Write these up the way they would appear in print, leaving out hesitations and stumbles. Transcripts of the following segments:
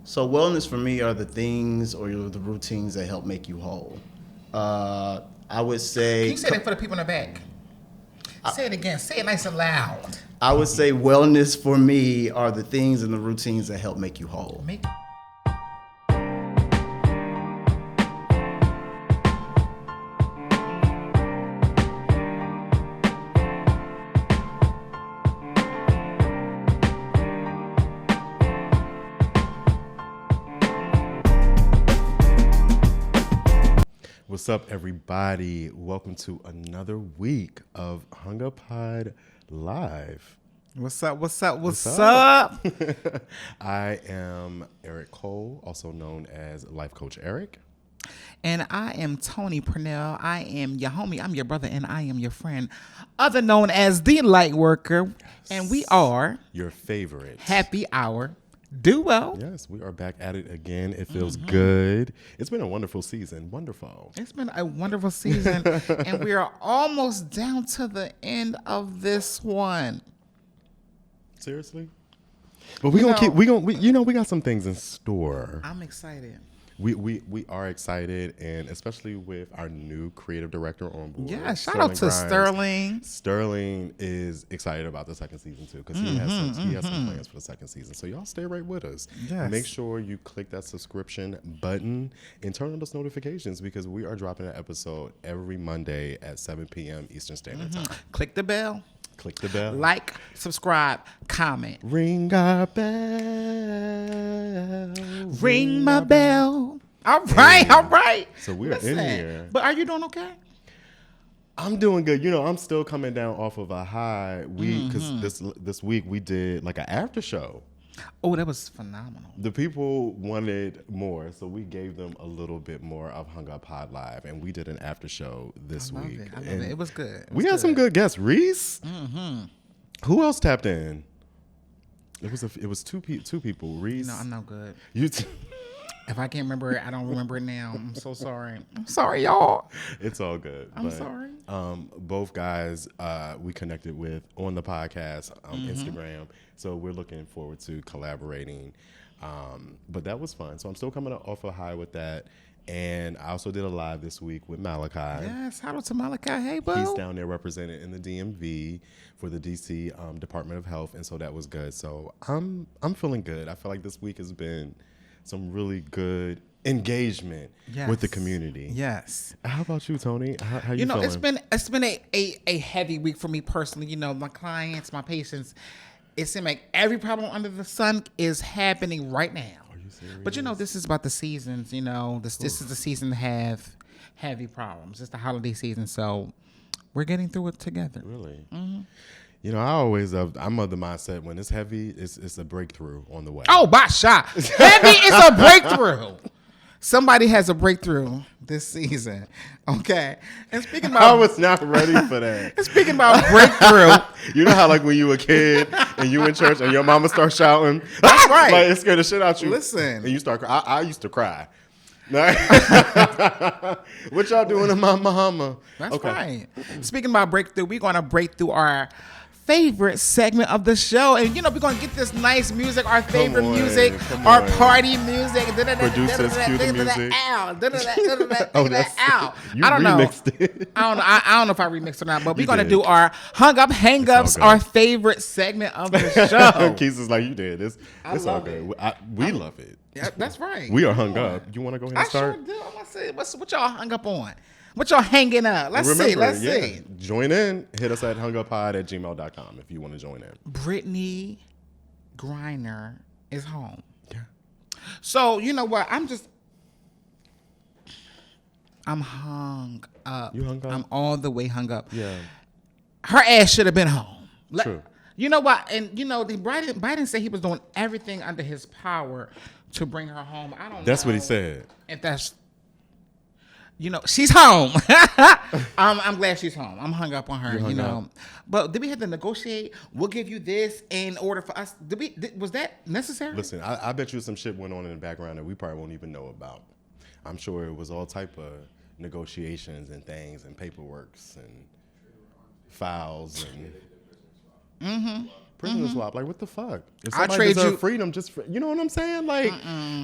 So wellness for me are the things or the routines that help make you whole. I would say. Can you say that for the people in the back? Say it again. Say it nice and loud. I would say wellness for me are the things and the routines that help make you whole. What's up, everybody? Welcome to another week of Hung Up Pod Live. What's up? I am Eric Cole, also known as Life Coach Eric. And I am Tony Purnell. I am your homie. I'm your brother, and I am your friend, other known as the Light Worker. Yes. And we are your favorite Happy Hour Duo. Yes, we are back at it again. It feels good. It's been a wonderful season. Wonderful. It's been a wonderful season, and we are almost down to the end of this one. Seriously? But we got some things in store. I'm excited. We are excited, and especially with our new creative director on board. Yeah, shout out to Sterling. Sterling is excited about the second season too, because he has some plans for the second season. So y'all stay right with us. Yes. Make sure you click that subscription button and turn on those notifications, because we are dropping an episode every Monday at 7 p.m. Eastern Standard Time. Click the bell. Click the bell. Like, subscribe, comment. Ring our bell. Ring my bell. All right. So we're in here. But are you doing okay? I'm doing good. You know, I'm still coming down off of a high week, because this week we did like an after show. Oh, that was phenomenal. The people wanted more, so we gave them a little bit more of Hung Up Pod Live, and we did an after show this week. I love it. It was good. We had some good guests. Reese. Who else tapped in? It was two people. Reese. No, I'm no good. You. If I can't remember it, I don't remember it now. I'm so sorry. I'm sorry, y'all. It's all good. I'm sorry. Both guys we connected with on the podcast, Instagram. So we're looking forward to collaborating. But that was fun. So I'm still coming off a high with that. And I also did a live this week with Malachi. Yes, shout out to Malachi. Hey, bro. He's down there represented in the DMV for the DC Department of Health. And so that was good. So I'm feeling good. I feel like this week has been some really good engagement with the community. Yes. How about you, Tony? How you feeling? It's been a heavy week for me personally. You know, my clients, my patients. It seems like every problem under the sun is happening right now. Are you serious? But you know, this is about the seasons. You know, this is the season to have heavy problems. It's the holiday season, so we're getting through it together. Really? Mm-hmm. You know, I'm of the mindset when it's heavy, it's a breakthrough on the way. Oh, by shot. Heavy is a breakthrough. Somebody has a breakthrough this season. Okay. And speaking about, I was not ready for that. And speaking about breakthrough. You know how like when you were a kid and you in church and your mama starts shouting. That's right. Like it scared the shit out you. Listen. And you start crying. I used to cry. What y'all doing to my mama? That's right. Speaking about breakthrough, we're going to break through our favorite segment of the show, and you know we're gonna get this nice music, our favorite music, our party music. Producers, cue the music. Oh, that's out. I don't know. I don't know if I remixed or not, but we're gonna do our hung up hang-ups, our favorite segment of the show. Keith is like, you did. It's all good. We love it. Yeah, that's right. We are hung up. You want to go ahead and start? I sure do. I'm gonna say, what y'all hung up on? What y'all hanging up? Let's see. Join in. Hit us at hunguppod@gmail.com if you want to join in. Brittany Griner is home. Yeah. So, you know what? I'm hung up. You hung up? I'm all the way hung up. Yeah. Her ass should have been home. True. You know what? And, you know, Biden said he was doing everything under his power to bring her home. I don't know. That's what he said. If that's... You know, she's home. I'm glad she's home. I'm hung up on her, you know. But did we have to negotiate? We'll give you this in order for us. Was that necessary? Listen, I bet you some shit went on in the background that we probably won't even know about. I'm sure it was all type of negotiations and things and paperworks and files and prisoner swap. Like, what the fuck? If I'll somebody trade deserves you- freedom, just you know what I'm saying? Like,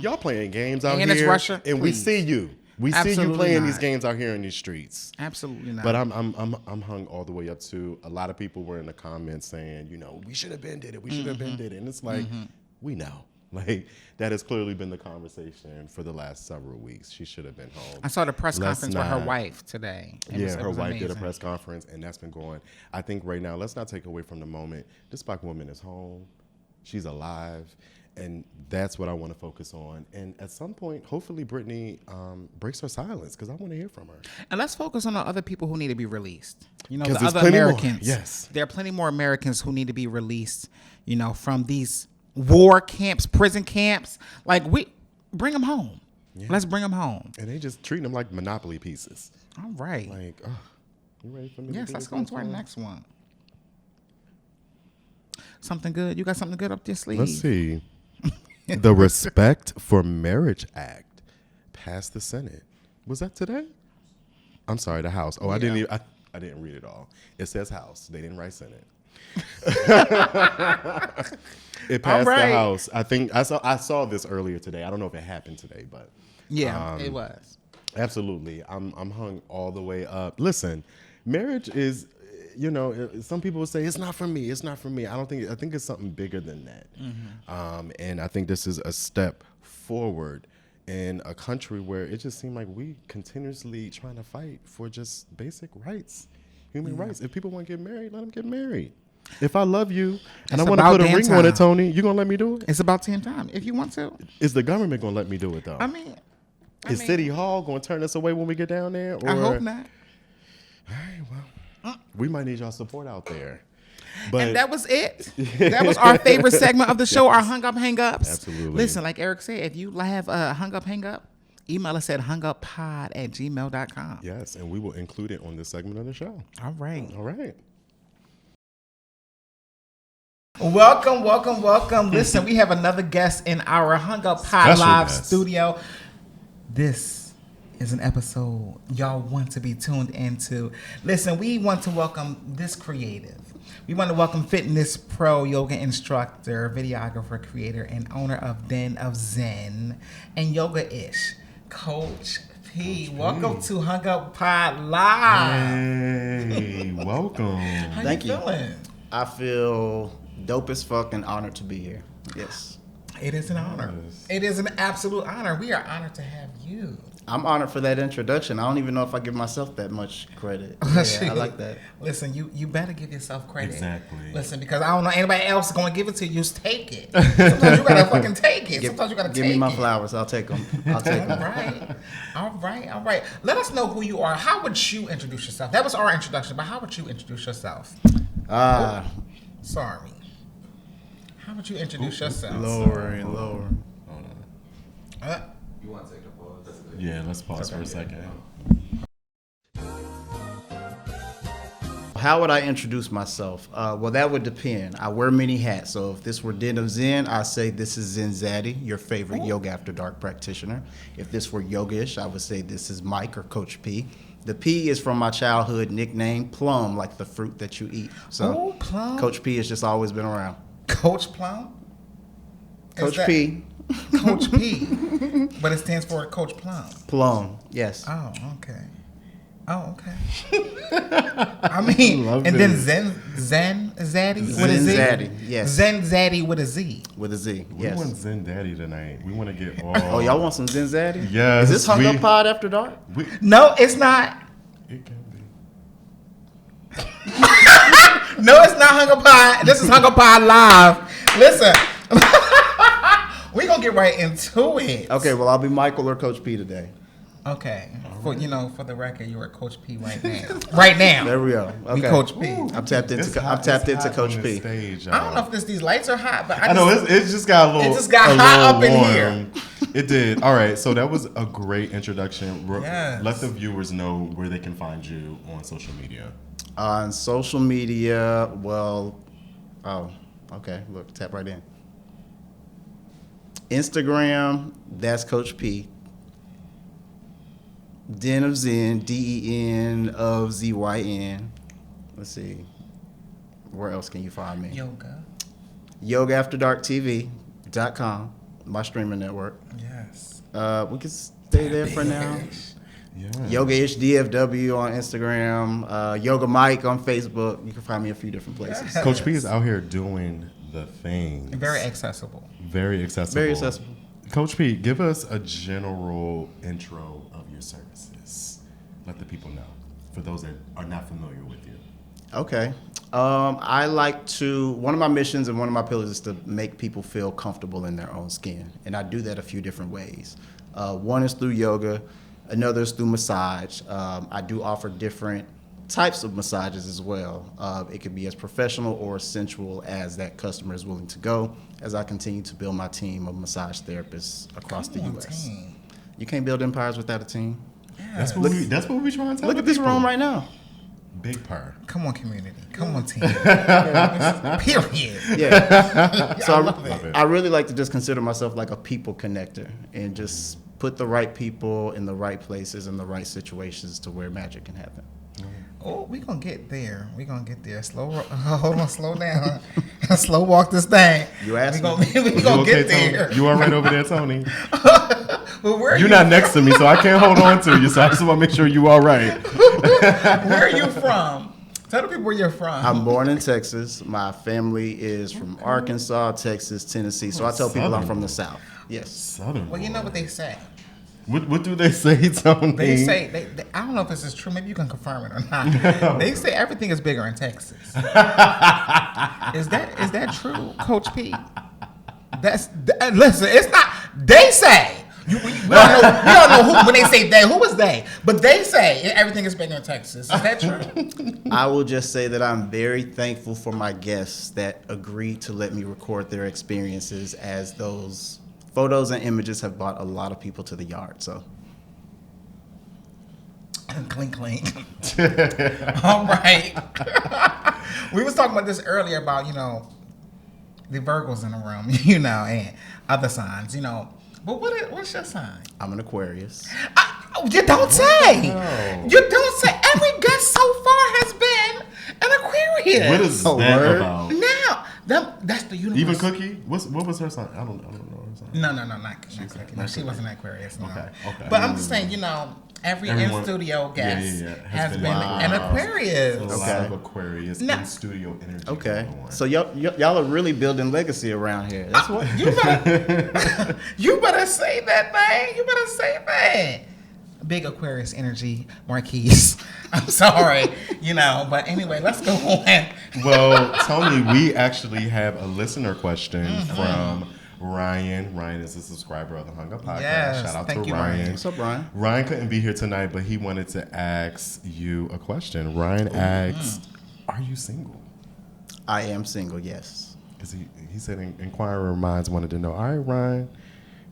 y'all playing games out And here, it's Russia, and please. we see you. We see you Absolutely playing not. these games out here in these streets. Absolutely not. But I'm hung all the way up to a lot of people were in the comments saying, you know, we should have been did it. We should have been did it. And it's like, we know. Like, that has clearly been the conversation for the last several weeks. She should have been home. I saw the press Let's conference with her not- wife today. Her wife did a amazing. press conference, and that's been going. I think right now, let's not take away from the moment. This black woman is home. She's alive. And that's what I want to focus on. And at some point, hopefully, Brittany breaks her silence because I want to hear from her. And let's focus on the other people who need to be released. You know, 'Cause the there's other plenty more. Americans. Yes. There are plenty more Americans who need to be released, you know, from these war camps, prison camps. Like, bring them home. Yeah. Let's bring them home. And they just treating them like Monopoly pieces. All right. Like, you ready for me? Yes, to do let's this go into our next one. Something good. You got something good up your sleeve? Let's see. The Respect for Marriage Act passed the Senate. Was that today? I'm sorry, the House. Oh, I didn't even, I didn't read it all. It says House. They didn't write Senate. It passed the House. I think I saw this earlier today. I don't know if it happened today, but Yeah, it was. absolutely. I'm hung all the way up. Listen, marriage is, you know, some people will say it's not for me. It's not for me. I think it's something bigger than that. And I think this is a step forward in a country where it just seemed like we continuously trying to fight for just basic rights, human rights. If people want to get married, let them get married. If I love you and I want to about put a damn ring on it, time. Tony, you gonna let me do it? It's about 10 times. If you want to. Is the government gonna let me do it though? I mean, Is City Hall gonna turn us away when we get down there? Or, I hope not. All right, well, we might need y'all support out there. But And that was it. That was our favorite segment of the show, our hung up hang ups. Absolutely. Listen, like Eric said, if you have a hung up hang up, email us at hunguppod@gmail.com. yes, and we will include it on this segment of the show. All right. All right. Welcome. Listen, we have another guest in our Hung Up Pod Special Live guest. studio. This is an episode y'all want to be tuned into. Listen, we want to welcome this creative. We want to welcome fitness pro, yoga instructor, videographer, creator, and owner of DenOfZyn and Yoga-ish, Coach P. Welcome to Hung Up Pod Live. Hey, welcome. How Thank you. feeling? I feel dope as fuck and honored to be here. Yes. It is an honor. Yes. It is an absolute honor. We are honored to have you. I'm honored for that introduction. I don't even know if I give myself that much credit. Yeah, I like that. Listen, you better give yourself credit. Exactly. Listen, because I don't know anybody else going to give it to you. Just take it. Sometimes you got to fucking take it. Sometimes you got to take it. Give me my flowers. I'll take them. I'll take All them. right. Let us know who you are. How would you introduce yourself? That was our introduction, but how would you introduce yourself? Sorry. How would you introduce yourself? Lower and lower. You want to take a pause? That's good. Yeah, let's pause for a second. How would I introduce myself? Well, that would depend. I wear many hats. So if this were DenOfZyn, I say this is Zen Zaddy, your favorite Yoga After Dark practitioner. If this were Yoga-ish, I would say this is Mike or Coach P. The P is from my childhood nickname, Plum, like the fruit that you eat. So Oh, Plum. Coach P has just always been around. Coach Plum? Coach P. Coach P. But it stands for Coach Plum. Plum, yes. Oh, okay. I mean, love and then this. Zen Zaddy with a Zen Z. Zaddy, yes. Zen Zaddy with a Z. With a Z, We yes. want Zen Daddy tonight. We want to get all. Oh, y'all want some Zen Zaddy? Yes, Is this Hung we- Up Pod After Dark? No, it's not. It can be. No, it's not Hung Up Pod. This is Hung Up Pod Live. Listen, we're gonna get right into it. Okay, well, I'll be Michael or Coach P today. Okay. For the record, you're at Coach P right now. Right now. There we go. Okay. We Coach P. I'm tapped It's into hot- it's hot Coach on P. this stage, I don't know y'all. if these lights are hot, but I know it just got a little. It just got a hot little up in here. warm. It did. All right, so that was a great introduction. Yes. Let the viewers know where they can find you on social media. On social media, well, okay. Look, tap right in. Instagram, that's Coach P. DenOfZyn, DenOfZyn. Let's see. Where else can you find me? Yoga. yogaafterdarktv.com, my streaming network. Yes. We can stay there for now. Yeah. Yoga-ish DFW on Instagram, Yoga Mike on Facebook. You can find me a few different places. Yes. Coach P is out here doing the thing. Very accessible. Very accessible. Very accessible. Coach P, give us a general intro of your services. Let the people know, for those that are not familiar with you. Okay. I like to, one of my missions and one of my pillars is to make people feel comfortable in their own skin. And I do that a few different ways. One is through yoga. Another is through massage. I do offer different types of massages as well. It could be as professional or sensual as that customer is willing to go, as I continue to build my team of massage therapists across the U.S. Team. You can't build empires without a team. That's what we trying to tell Look at this people. room right now. Big purr. Come on, community. Come on, team. Period. Yeah. So love it. I really like to just consider myself like a people connector and just put the right people in the right places in the right situations to where magic can happen. Oh, we gonna get there. We gonna get there. Hold on, slow down. Slow walk this thing. You asked we me. We gonna okay, get there. Tony? You all right over there, Tony? Well, where are You're you not next to me, so I can't hold on to you. So I just want to make sure you all right. Where are you from? Tell the people where you're from. I'm born in Texas. My family is from Arkansas, Texas, Tennessee. So I tell people I'm from the South. Yes. Southern. Well, you boy. know what they say. What do they say, Tony? They say they I don't know if this is true. Maybe you can confirm it or not. They say everything is bigger in Texas. Is that true, Coach P? Listen. It's not. They say. We don't know who when they say they. Who is they? But they say everything is bigger in Texas. Is that true? I will just say that I'm very thankful for my guests that agreed to let me record their experiences, as those photos and images have brought a lot of people to the yard. So, Clink, clink. All right. We was talking about this earlier about, the Virgos in the room, and other signs, But what's your sign? I'm an Aquarius. You don't say. No. You don't say. Every guest so far has been an Aquarius. What is Oh, that word? about? Now, that's the universe. Even Cookie? What was her sign? I don't know her sign. No, not Cookie. No, she Cookie. wasn't Aquarius. No. Okay. But I'm just saying, every Everyone- in-studio guest yeah, has been Wow. an Aquarius. A lot Okay. of Aquarius No. in studio energy. Okay. going on. So y'all are really building legacy around here. That's what. You better say that thing. You better say that. Big Aquarius energy, Marquise. I'm sorry, but anyway, let's go on. Well, Tony, we actually have a listener question from Ryan. Ryan is a subscriber of the Hung Up Podcast. Yes, Shout out thank to you, Ryan. Ryan. What's up, Brian? Ryan couldn't be here tonight, but he wanted to ask you a question. Ryan asked, "Are you single?" I am single. Yes. Because he said Inquirer Minds wanted to know. All right, Ryan.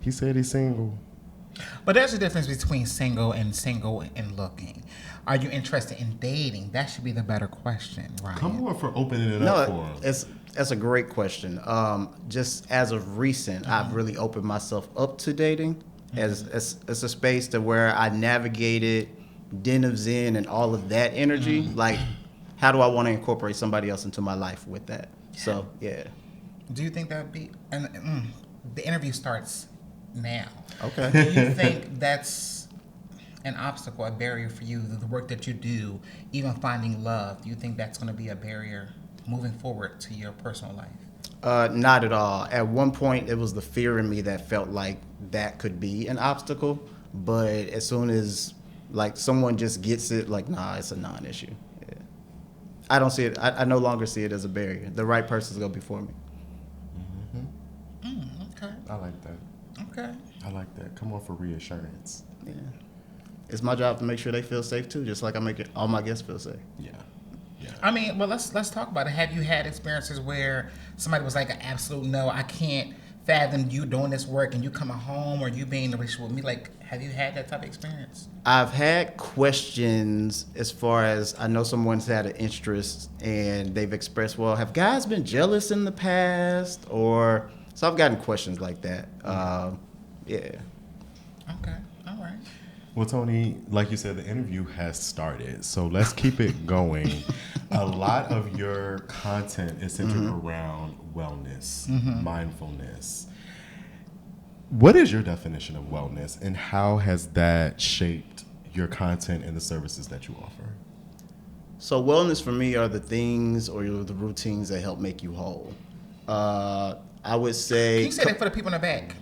He said he's single. But there's a difference between single and looking. Are you interested in dating? That should be the better question, Ryan. Come on for opening it up for No, him. that's a great question. Just as of recent, I've really opened myself up to dating as a space to where I navigated DenOfZyn and all of that energy. Like, how do I want to incorporate somebody else into my life with that? So, yeah. Do you think that would be? And the interview starts now. Okay. Do you think that's an obstacle, a barrier for you? The work that you do, even finding love. Do you think that's going to be a barrier moving forward to your personal life? Not at all. At one point, it was the fear in me that felt like that could be an obstacle. But as soon as someone just gets it, nah, it's a non-issue. Yeah. I don't see it. I no longer see it as a barrier. The right person's gonna be for me. Okay. I like that. Okay. I like that. Come on for reassurance. Yeah. It's my job to make sure they feel safe too, just like I make all my guests feel safe. Yeah. Yeah. I mean, well, let's talk about it. Have you had experiences where somebody was like an absolute no, I can't fathom you doing this work and you coming home or you being in a relationship with me? Like, have you had that type of experience? I've had questions as far as I know someone's had an interest and they've expressed, well, have guys been jealous in the past? Or so I've gotten questions like that. Yeah. Okay. All right. Well, Tony, like you said, the interview has started, so let's keep it going. A lot of your content is centered around wellness, mindfulness. What is your definition of wellness, and how has that shaped your content and the services that you offer? So wellness for me are the things or the routines that help make you whole. I would say. Can you say that for the people in the back?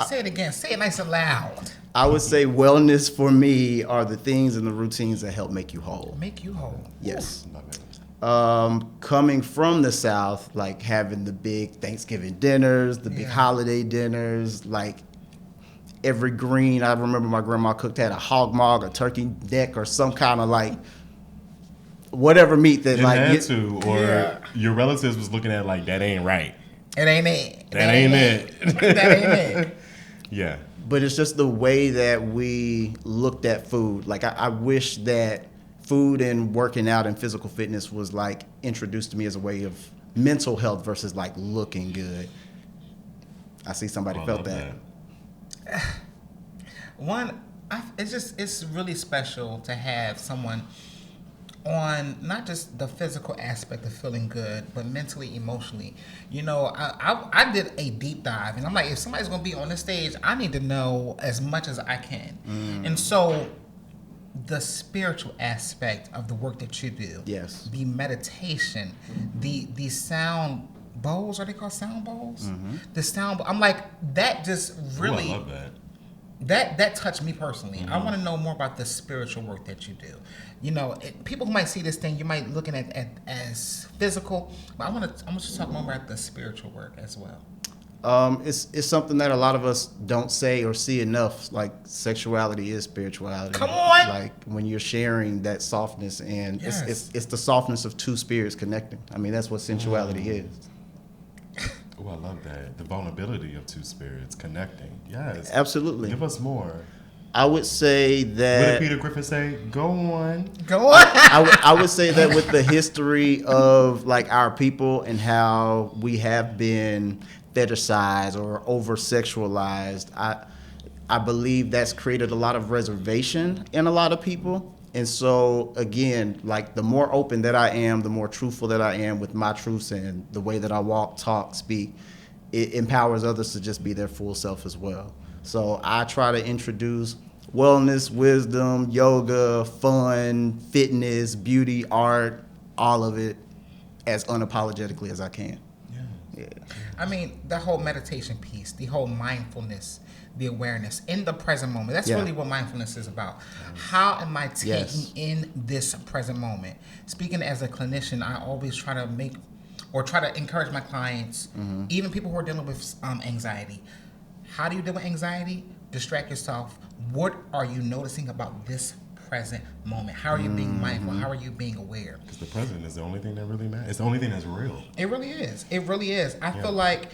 Say it again. Say it nice and loud. I would say wellness for me are the things and the routines that help make you whole. Make you whole. Yes. Love it. Coming from the South, like having the big Thanksgiving dinners, the big holiday dinners, like every green. I remember my grandma cooked had a hog maw, a turkey neck, or some kind of like whatever meat that It like had to, or your relatives was looking at it like, that ain't right. It ain't it. That ain't it. That ain't it. Yeah. But it's just the way that we looked at food. Like I wish that food and working out and physical fitness was like introduced to me as a way of mental health versus like looking good. I see somebody I felt love that. It's really special to have someone on not just the physical aspect of feeling good, but mentally, emotionally. You know, I did a deep dive, and I'm like, if somebody's gonna be on this stage, I need to know as much as I can. And so, the spiritual aspect of the work that you do, Yes. the meditation, the sound bowls, are they called sound bowls? The sound, I'm like, that just really. Ooh, I love that. That touched me personally. I want to know more about the spiritual work that you do. You know, people who might see this thing, you might looking at as physical, but I want to talk more about the spiritual work as well. It's something that a lot of us don't say or see enough. Like sexuality is spirituality. Come on! Like when you're sharing that softness, and Yes. it's the softness of two spirits connecting. I mean, that's what sensuality is. Oh, I love that. The vulnerability of two spirits connecting. Yes. Absolutely. Give us more. I would say What that. did Peter Griffin say? Go on. Go on. I would say that with the history of like our people and how we have been fetishized or over sexualized, I believe that's created a lot of reservation in a lot of people. And so again, like the more open that I am, the more truthful that I am with my truths and the way that I walk, talk, speak, it empowers others to just be their full self as well. So I try to introduce wellness, wisdom, yoga, fun, fitness, beauty, art, all of it as unapologetically as I can. Yeah. I mean, the whole meditation piece, the whole mindfulness, the awareness in the present moment. That's really what mindfulness is about. How am I taking in this present moment? Speaking as a clinician, I always try to encourage my clients, even people who are dealing with anxiety. How do you deal with anxiety? Distract yourself. What are you noticing about this present moment? How are you being mindful? How are you being aware? Because the present is the only thing that really matters. It's the only thing that's real. It really is. It really is. I feel like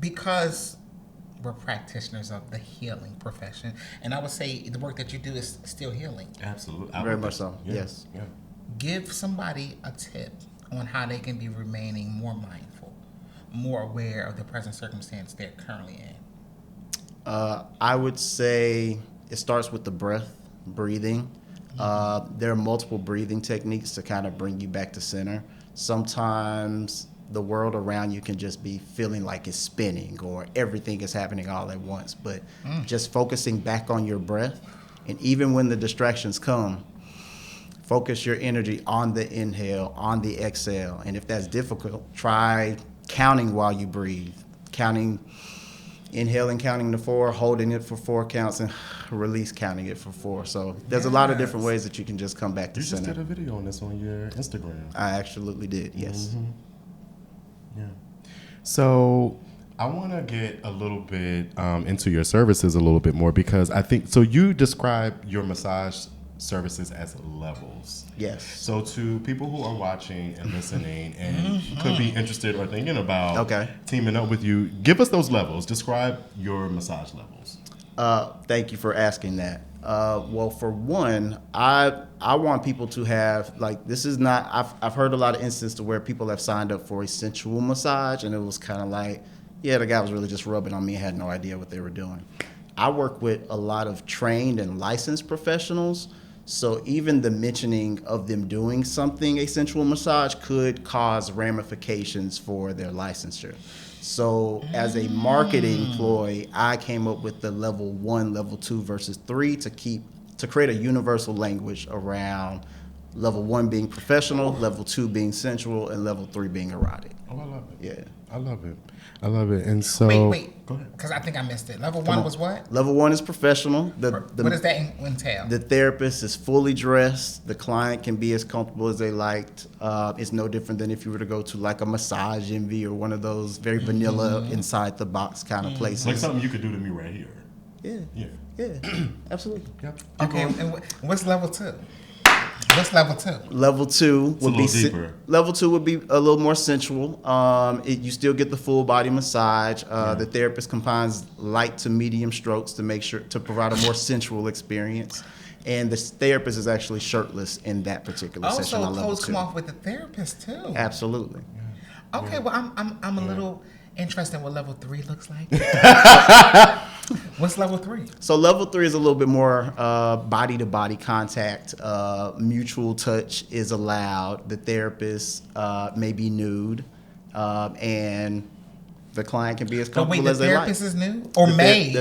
because we're practitioners of the healing profession, and I would say the work that you do is still healing. Absolutely. Very much so. Yeah. Yes. Yeah. Give somebody a tip on how they can be remaining more mindful, more aware of the present circumstance they're currently in. I would say it starts with the breath, breathing. There are multiple breathing techniques to kind of bring you back to center. Sometimes the world around you can just be feeling like it's spinning or everything is happening all at once. But just focusing back on your breath, and even when the distractions come, focus your energy on the inhale, on the exhale. And if that's difficult, try counting while you breathe. Inhaling, counting to 4, holding it for 4 counts, and release, counting it for 4. So there's a lot of different ways that you can just come back to You just center. did a video on this on your Instagram. I absolutely did, yes. Yeah. So I want to get a little bit into your services a little bit more, because I think, so you describe your massage services as levels. Yes. So to people who are watching and listening and could be interested or thinking about teaming up with you, give us those levels. Describe your massage levels. Thank you for asking that. Well, for one, I want people to have, like, this is not, I've heard a lot of instances where people have signed up for a sensual massage and it was kind of like, yeah, the guy was really just rubbing on me. I had no idea what they were doing. I work with a lot of trained and licensed professionals. So even the mentioning of them doing something, a sensual massage, could cause ramifications for their licensure. So as a marketing ploy, I came up with the level 1, level 2 versus 3 to create a universal language around level 1 being professional, level 2 being sensual, and level 3 being erotic. Oh, I love it. Yeah. I love it. I love it. And so, Wait, go ahead. because I think I missed it. Level 1 was what? Level 1 is professional. What does that entail? The therapist is fully dressed. The client can be as comfortable as they liked. It's no different than if you were to go to like a Massage Envy or one of those very vanilla inside the box kind of places. Like something you could do to me right here. Yeah. Yeah. Yeah. Absolutely. Yep. Okay, and what's level 2? What's level 2? Level 2 would a be little deeper. Level 2 would be a little more sensual. You still get the full body massage. The therapist combines light to medium strokes to provide a more sensual experience. And the therapist is actually shirtless in that particular session. Also, on level clothes 2. come off with the therapist too. Absolutely. Okay, well I'm a little interested in what level 3 looks like. What's level 3? So level 3 is a little bit more body to body contact. Mutual touch is allowed. The therapist may be nude, and the client can be as But wait, comfortable the as they like. therapist is nude or may?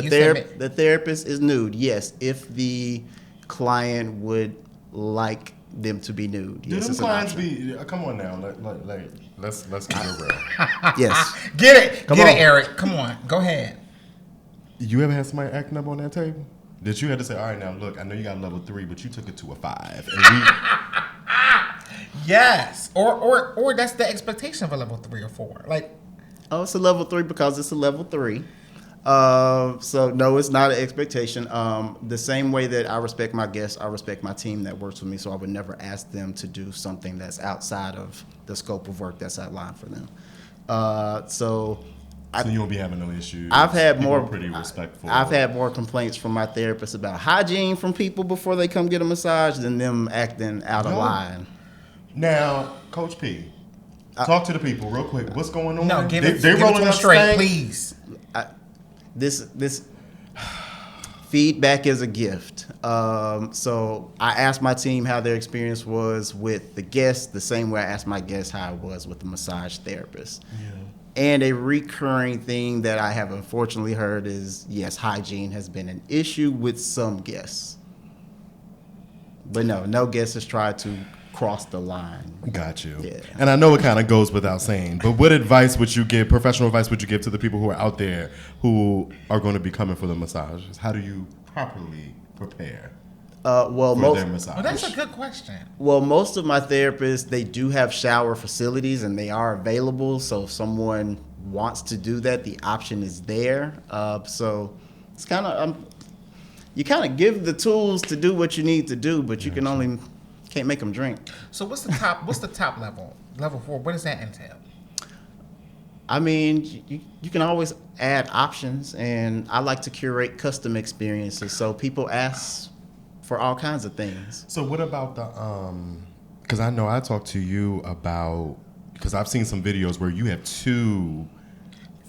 The therapist is nude. Yes, if the client would like them to be nude. Do Yes, them it's an clients option. be? Come on now. Let's get it real. Yes. Get it, Come get on. it, Eric. Come on, go ahead. You ever had somebody acting up on that table? That you had to say, all right, now look, I know you got level 3, but you took it to a 5. And Yes, or that's the expectation of a level 3 or 4. Like, Oh, it's a level 3 because it's a level 3. So no, it's not an expectation. The same way that I respect my guests, I respect my team that works with me. So I would never ask them to do something that's outside of the scope of work that's outlined for them. so you won't be having no issues. I've had People more are pretty respectful. I've had more complaints from my therapist about hygiene from people before they come get a massage than them acting out of No. line. Now, Coach P, talk to the people real quick. What's going on? no, give They it to rolling them up straight, stank? please. This feedback is a gift. So I asked my team how their experience was with the guests, the same way I asked my guests how it was with the massage therapist. Yeah. And a recurring thing that I have unfortunately heard is, yes, hygiene has been an issue with some guests. But no guest has tried to cross the line. Got you. Yeah. And I know it kind of goes without saying, but what advice would you give, professional advice would you give to the people who are out there who are going to be coming for the massages? How do you properly prepare Well, for their massage? Well, that's a good question. Well, most of my therapists, they do have shower facilities and they are available. So if someone wants to do that, the option is there. So it's kind of, you kind of give the tools to do what you need to do, but you can't make them drink. So what's the top? What's the top level? Level 4. What does that entail? I mean, you can always add options, and I like to curate custom experiences. So people ask for all kinds of things. So what about the because I know I talked to you about, because I've seen some videos where you have two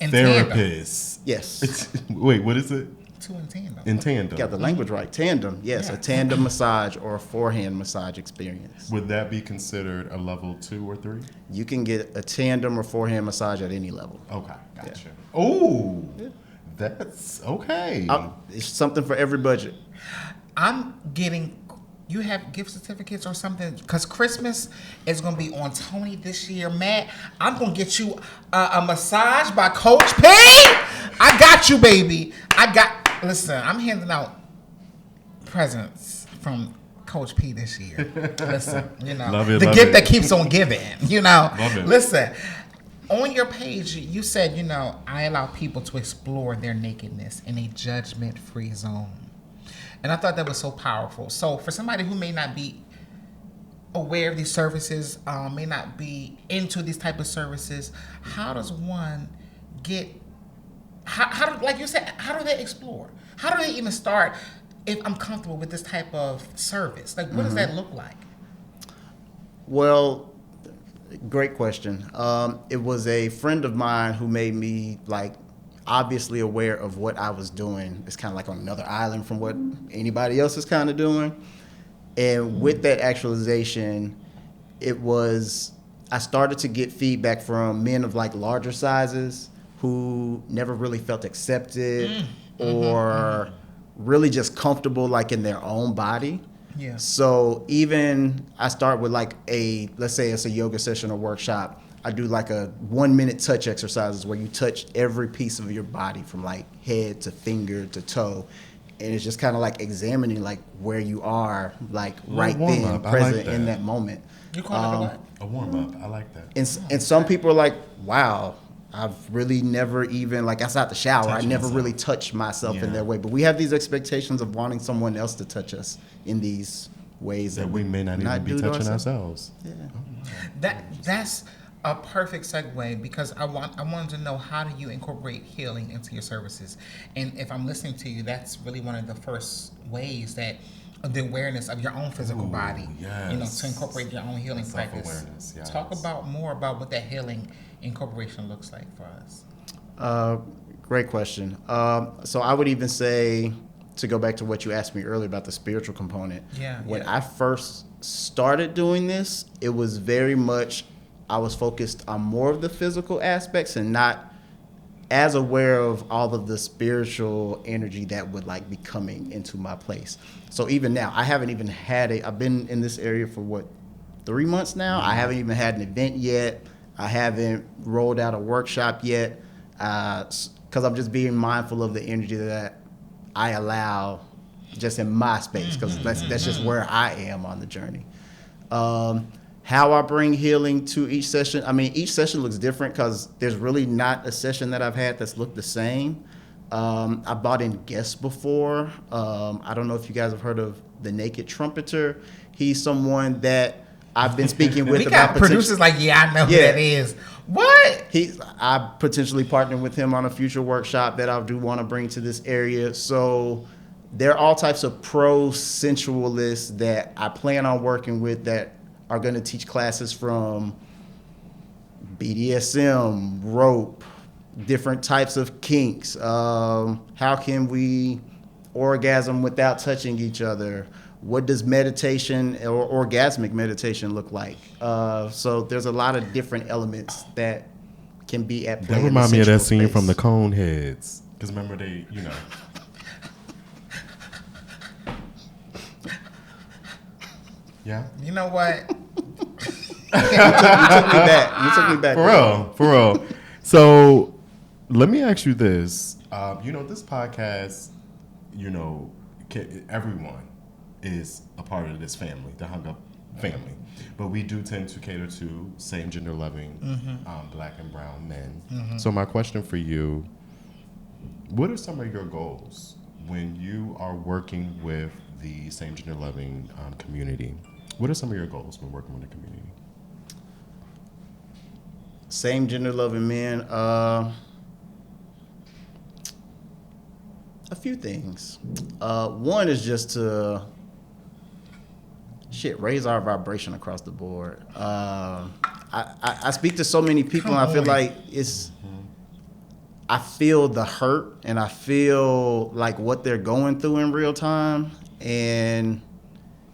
In tandem. therapists. Yes. Wait, what is it? 2 in tandem. In tandem. Got the language right. Tandem. Yes, Yeah. a tandem massage or a forehand massage experience. Would that be considered a level 2 or 3? You can get a tandem or forehand massage at any level. Okay, gotcha. Oh, that's okay. It's something for every budget. I'm getting. You have gift certificates or something? Because Christmas is going to be on Tony this year, Matt. I'm going to get you a massage by Coach P. I got you, baby. Listen, I'm handing out presents from Coach P this year. Listen, Love it, the love gift it. that keeps on giving, Love it. Listen, on your page, you said, I allow people to explore their nakedness in a judgment-free zone. And I thought that was so powerful. So for somebody who may not be aware of these services, may not be into these type of services, how does one get, like you said, how do they explore? How do they even start if I'm comfortable with this type of service? Like, what does that look like? Well, great question. It was a friend of mine who made me obviously aware of what I was doing. It's kind of like on another island from what anybody else is kind of doing. And with that actualization, I started to get feedback from men of like larger sizes who never really felt accepted or really just comfortable like in their own body. Yeah. So even I start with like let's say it's a yoga session or workshop. I do like a 1 minute touch exercises where you touch every piece of your body from like head to finger to toe. And it's just kind of like examining like where you are, like right warm then, up. I present like that. in that moment. You call it what? A warm up. I like that. And some people are like, wow, I've really never even, like outside the shower, I never really touched myself in that way. But we have these expectations of wanting someone else to touch us in these ways That we may not even be touching ourselves. Yeah. That's a perfect segue, because I wanted to know, how do you incorporate healing into your services? And if I'm listening to you, that's really one of the first ways that the awareness of your own physical body, to incorporate your own healing practice. Self-awareness, yes. Talk more about what that healing incorporation looks like for us. Great question. So I would even say, to go back to what you asked me earlier about the spiritual component. When I first started doing this, it was very much, I was focused on more of the physical aspects and not as aware of all of the spiritual energy that would like be coming into my place. So even now, I haven't even I've been in this area for 3 months now. I haven't even had an event yet. I haven't rolled out a workshop yet, because I'm just being mindful of the energy that I allow just in my space, because that's just where I am on the journey. How I bring healing to each session. I mean, each session looks different because there's really not a session that I've had that's looked the same. I brought in guests before. I don't know if you guys have heard of the Naked Trumpeter. He's someone that I've been speaking with. We got producers like, I know who that is. What? I potentially partnered with him on a future workshop that I do want to bring to this area. So there are all types of pro sensualists that I plan on working with that are going to teach classes from BDSM, rope, different types of kinks. How can we orgasm without touching each other? What does meditation or orgasmic meditation look like? So there's a lot of different elements that can be at play. That reminds me of that scene from the Coneheads. Because remember Yeah. You know what? You took me back. For real. So let me ask you this. This podcast, everyone is a part of this family, the Hung Up family. But we do tend to cater to same gender loving black and brown men. So my question for you, what are some of your goals when you are working with the same gender loving community? What are some of your goals when working with the community? Same gender loving men. A few things. One is just to raise our vibration across the board. I speak to so many people, and I feel like I feel the hurt, and I feel like what they're going through in real time, and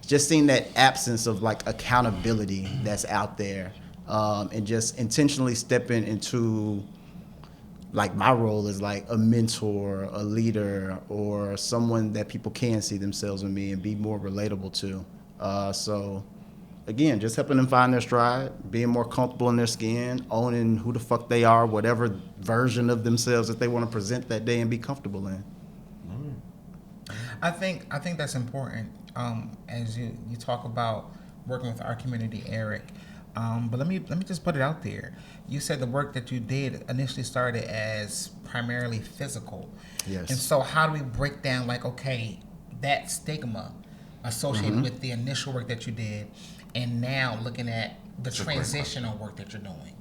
just seeing that absence of like accountability that's out there, and just intentionally stepping into like my role as like a mentor, a leader, or someone that people can see themselves in me and be more relatable to. So again, just helping them find their stride, being more comfortable in their skin, owning who the fuck they are, whatever version of themselves that they want to present that day and be comfortable in. I think that's important, as you talk about working with our community, Eric. But let me just put it out there. You said the work that you did initially started as primarily physical. Yes. And so how do we break down, like, okay, that stigma associated with the initial work that you did, and now looking at the transitional work that you're doing?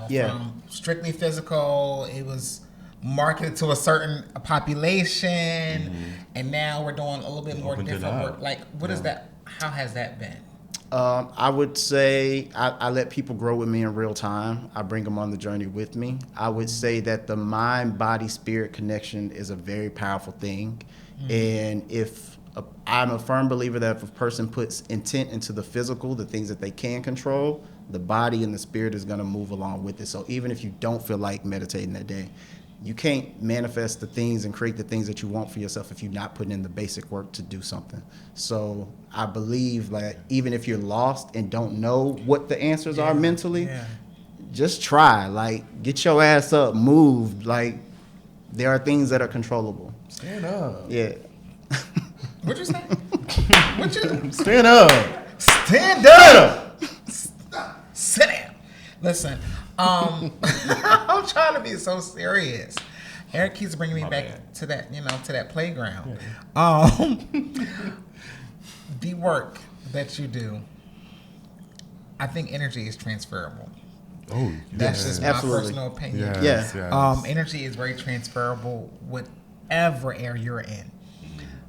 From strictly physical, it was marketed to a certain population, and now we're doing a little bit more different work. Like, what is that? How has that been? I would say I let people grow with me in real time. I bring them on the journey with me. I would say that the mind, body, spirit connection is a very powerful thing. And I'm a firm believer that if a person puts intent into the physical, the things that they can control, the body and the spirit is going to move along with it. So even if you don't feel like meditating that day, you can't manifest the things and create the things that you want for yourself if you're not putting in the basic work to do something. So I believe that even if you're lost and don't know what the answers are mentally, just try. Like, get your ass up, move. Like, there are things that are controllable. Stand up. Yeah. What you say? What you? Stand up. Stand up. Sit down. Listen, I'm trying to be so serious. Eric keeps bringing me back to that, to that playground. The work that you do, I think energy is transferable. Oh, That's just my absolutely. personal opinion. Yes, yes. Energy is very transferable whatever area you're in.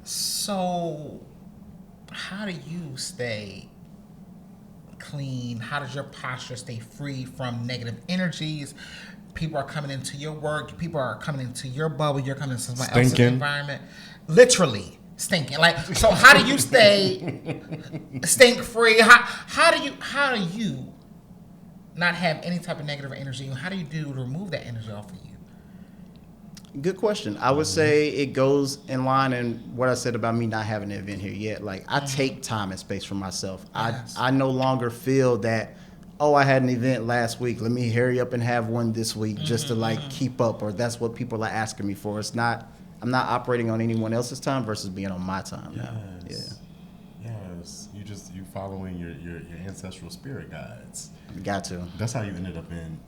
So, how do you stay clean? How does your posture stay free from negative energies? People are coming into your work. People are coming into your bubble. You're coming into someone else's environment. Literally stinking. Like, so how do you stay stink free? How do you not have any type of negative energy? How do you do to remove that energy off of you? Good question. I would say it goes in line in what I said about me not having an event here yet. Like, I take time and space for myself. Yes. I no longer feel that, oh, I had an event last week, let me hurry up and have one this week just to like keep up, or that's what people are asking me for. It's not, I'm not operating on anyone else's time versus being on my time now. Yeah. Yes. You following your ancestral spirit guides. Got to. That's how you ended up in.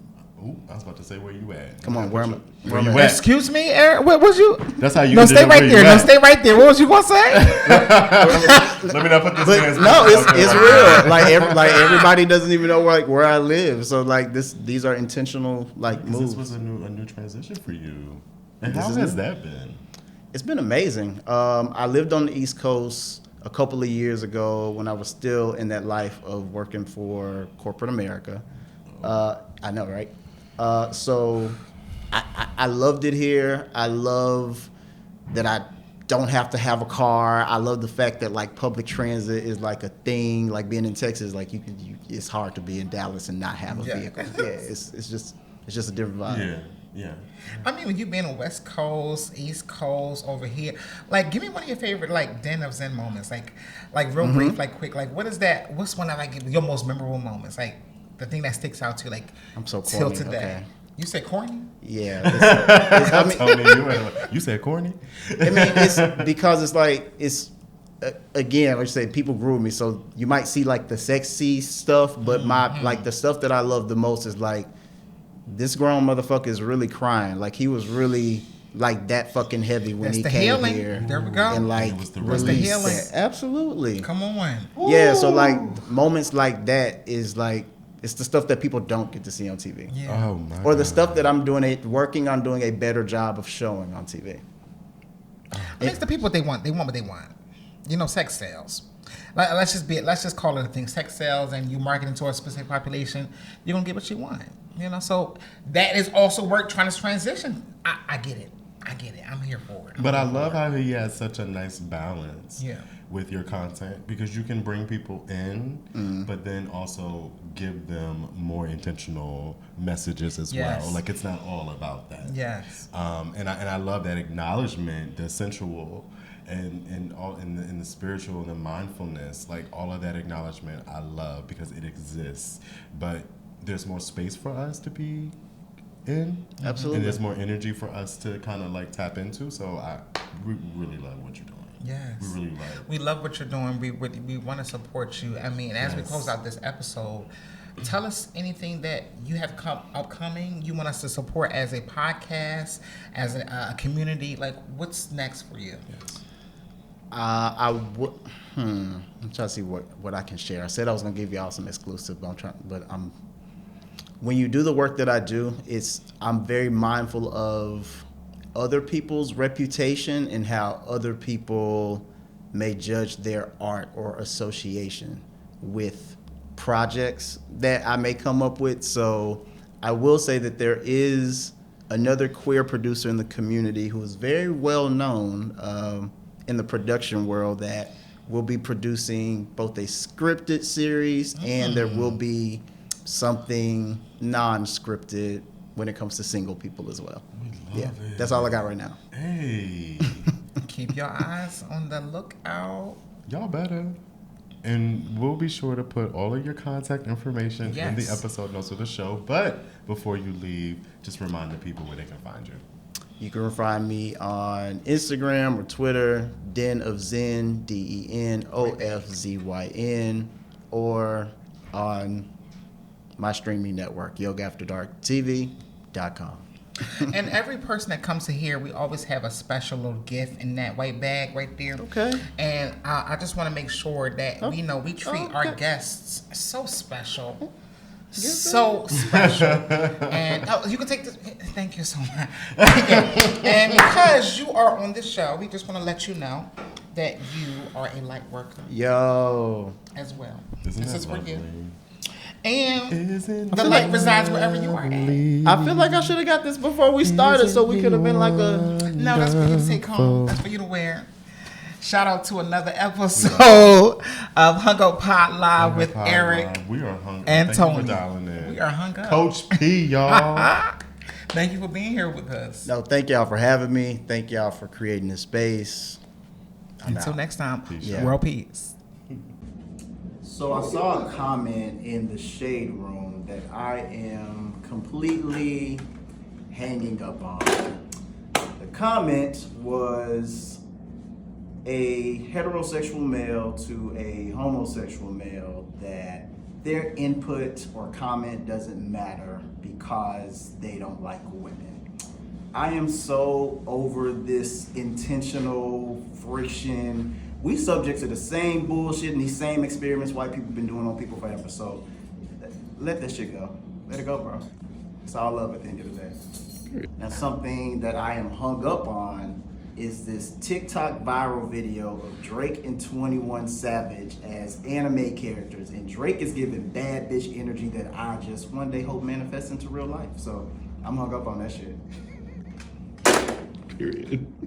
Ooh, I was about to say where you at. Come on, where am where I? you at? Excuse me, Eric. What was you? That's how you. No, ended stay up right where there. you No, at. stay right there. What was you gonna say? Let me not put this. But no, it's real. Like everybody doesn't even know where I live. So like these are intentional like moves. This was a new transition for you. And how is has new. that been? It's been amazing. I lived on the East Coast a couple of years ago when I was still in that life of working for corporate America. I know, right? So I loved it here. I love that I don't have to have a car. I love the fact that like public transit is like a thing. Like being in Texas, like it's hard to be in Dallas and not have a vehicle. Yeah, it's just a different vibe. Yeah. I mean, when you've been on West Coast, East Coast, over here, like, give me one of your favorite, like, DenOfZyn moments, like real brief, like, quick, like, what is that? What's one of, like, your most memorable moments, like, the thing that sticks out to you, like, I'm so till corny. today? Okay. You said corny? Yeah. I mean, you said corny. I mean, it's because it's like again, like I said, people grew with me, so you might see like the sexy stuff, but like the stuff that I love the most is like this grown motherfucker is really crying. Like he was really like that fucking heavy when That's he the came healing. here. There we go. And like It was the That's the released healing. that. Absolutely. Come on. Yeah, so like moments like that is like it's the stuff that people don't get to see on TV. Yeah. Oh my. Or the stuff that I'm working on doing a better job of showing on TV. I mean, it's the people they want. They want what they want. You know, sex sales. Let's just call it a thing. Sex sales, and you marketing to a specific population, you're gonna get what you want. You know, so that is also work trying to transition. I get it. I'm here for it. But I love how he has such a nice balance Yeah. with your content because you can bring people in, but then also give them more intentional messages as Yes. well. Like it's not all about that. Yes. And I love that acknowledgement, the sensual and all in the spiritual and the mindfulness, like all of that acknowledgement I love because it exists. But there's more space for us to be in. Absolutely. And there's more energy for us to kind of like tap into. So we really love what you're doing. Yes. We really love it. We love what you're doing. We want to support you. I mean, as we close out this episode, tell us anything that you have upcoming. You want us to support as a podcast, as a community. Like, what's next for you? I'm trying to see what I can share. I said I was gonna give y'all some exclusive, but when you do the work that I do, I'm very mindful of other people's reputation and how other people may judge their art or association with projects that I may come up with. So I will say that there is another queer producer in the community who is very well known in the production world that will be producing both a scripted series and there will be something non-scripted when it comes to single people as well. Yeah, that's all I got right now. Hey, Keep your eyes on the lookout. y'all better. And we'll be sure to put all of your contact information in the Yes. episode notes of the show. But before you leave, just remind the people where they can find you. You can find me on Instagram or Twitter, DenOfZyn, DenOfZyn, or on my streaming network, YogaAfterDarkTV.com. And every person that comes to here, we always have a special little gift in that white bag right there. Okay. And I just want to make sure that we treat our okay. guests so special. So special. And you can take this. Thank you so much. And because you are on this show, we just want to let you know that you are a light worker Yo. as well. Isn't This that is for you. lovely? And Isn't the light resides wherever you are at. I feel like I should have got this before we started so we could have been like a... No, that's for you to take home. That's for you to wear. Shout out to another episode of Hung Up Pod Live with Eric. We are hung and Thank Tony. you for dialing in. We are hung up. Coach P, y'all. Thank you for being here with us. No, thank y'all for having me. Thank y'all for creating this space. Until next time, Peace. Yeah. world peace. So I saw a comment in the shade room that I am completely hanging up on. The comment was a heterosexual male to a homosexual male that their input or comment doesn't matter because they don't like women. I am so over this intentional friction. We subject to the same bullshit and these same experiments white people been doing on people forever. So let that shit go. Let it go, bro. It's all love at the end of the day. Now something that I am hung up on is this TikTok viral video of Drake and 21 Savage as anime characters. And Drake is giving bad bitch energy that I just one day hope manifests into real life. So I'm hung up on that shit. Period.